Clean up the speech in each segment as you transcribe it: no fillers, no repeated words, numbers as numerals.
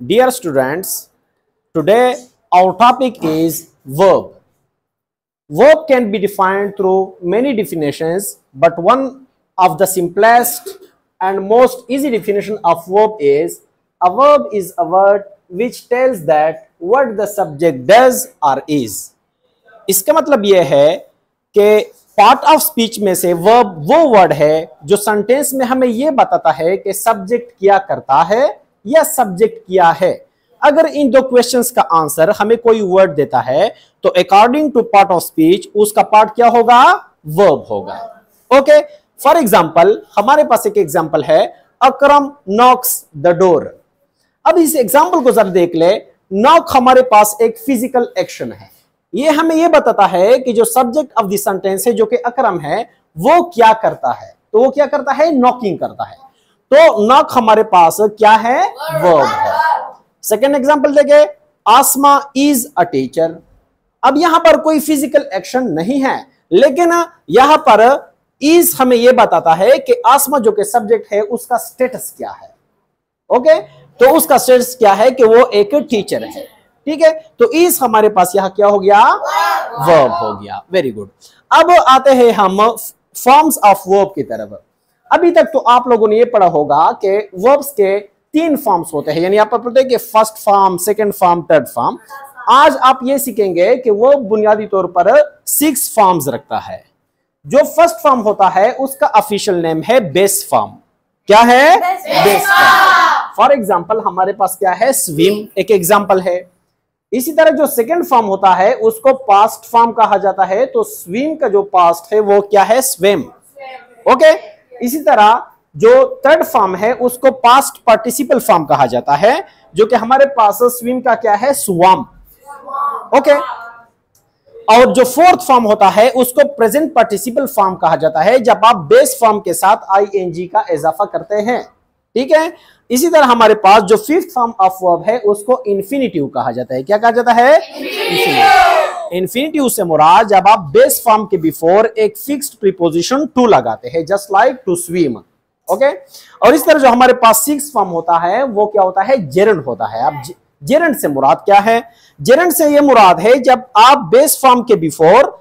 Dear students, today our topic is verb. Verb can be defined through many definitions, but one of the simplest and most easy definition of verb is a verb is a word which tells that what the subject does or is. इसका मतलब यह है कि part of speech में से verb वो word है जो सेंटेंस में हमें यह बताता है कि सब्जेक्ट क्या करता है या सब्जेक्ट क्या है। अगर इन दो क्वेश्चंस का आंसर हमें कोई वर्ड देता है तो according to part of speech उसका पार्ट क्या होगा, वर्ब होगा। ओके, फॉर एग्जांपल हमारे पास एक एग्जांपल है, अकरम नॉक्स द डोर। अब इस एग्जांपल को जरा देख ले। नॉक हमारे पास एक फिजिकल एक्शन है, ये हमें यह बताता है कि जो सब्जेक्ट ऑफ द सेंटेंस है जो कि अकरम है वो क्या करता है, तो वो क्या करता है, नॉकिंग करता है। तो नॉक हमारे पास क्या है, वर्ब है। सेकेंड एग्जांपल देखें, आसमा इज अ टीचर। अब यहां पर कोई फिजिकल एक्शन नहीं है, लेकिन यहां पर इज हमें यह बताता है कि आसमा जो कि सब्जेक्ट है उसका स्टेटस क्या है। ओके, तो उसका स्टेटस क्या है कि वो एक टीचर है। ठीक है, तो इज हमारे पास यहां क्या हो गया, वर्ब हो गया। Very good. अब आते हैं हम फॉर्म्स ऑफ वर्ब की तरफ। अभी तक तो आप लोगों ने ये पढ़ा होगा कि वर्ब्स के 3 फॉर्म्स होते हैं, यानी आप पढ़ते हैं कि first form, second form, third form. आज आप ये सीखेंगे कि वो बुनियादी तौर पर 6 फॉर्म्स रखता है। जो फर्स्ट फॉर्म होता है उसका ऑफिशियल नेम है बेस फॉर्म। क्या है, बेस फॉर्म। फॉर एग्जाम्पल हमारे पास क्या है, स्विम एक एग्जाम्पल है। इसी तरह जो सेकंड फॉर्म होता है उसको पास्ट फॉर्म कहा जाता है, तो स्विम का जो पास्ट है वो क्या है, स्विम। ओके, इसी तरह जो थर्ड फॉर्म है उसको पास्ट पार्टिसिपल फॉर्म कहा जाता है, जो कि हमारे पास स्विम का क्या है, स्वाम। ओके, और जो फोर्थ फॉर्म होता है उसको प्रेजेंट पार्टिसिपल फॉर्म कहा जाता है, जब आप बेस फॉर्म के साथ आईएनजी का इजाफा करते हैं। ठीक है, इसी तरह हमारे पास जो फिफ्थ फॉर्म ऑफ वर्ब है उसको इन्फिनिटिव कहा जाता है। क्या कहा जाता है, इन्फिनिटिव से मुराद जब आप बेस फॉर्म के बिफोर एक फिक्स्ड प्रीपोजिशन टू लगाते हैं, just like to swim. Okay, और इस तरह जो हमारे पास 6th फॉर्म होता है वो क्या होता है, जेरेंड होता है। अब जेरेंड से मुराद क्या है, जेरेंड से ये मुराद है जब आप बेस फॉर्म के बिफोर,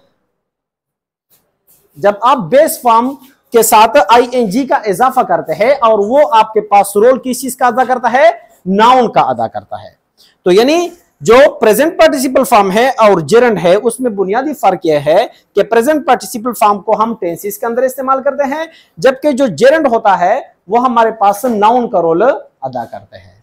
जब आप बेस फॉर्म के साथ आईएनजी का इजाफा करते हैं और वो आपके पास रोल किस चीज का अदा करता है, नाउन का अदा करता है। तो यानी जो प्रेजेंट पार्टिसिपल फॉर्म है और जेरेंड है उसमें बुनियादी फर्क यह है कि प्रेजेंट पार्टिसिपल फॉर्म को हम टेंसेस के अंदर इस्तेमाल करते हैं, जबकि जो जेरेंड होता है वो हमारे पास नाउन का रोल अदा करते हैं।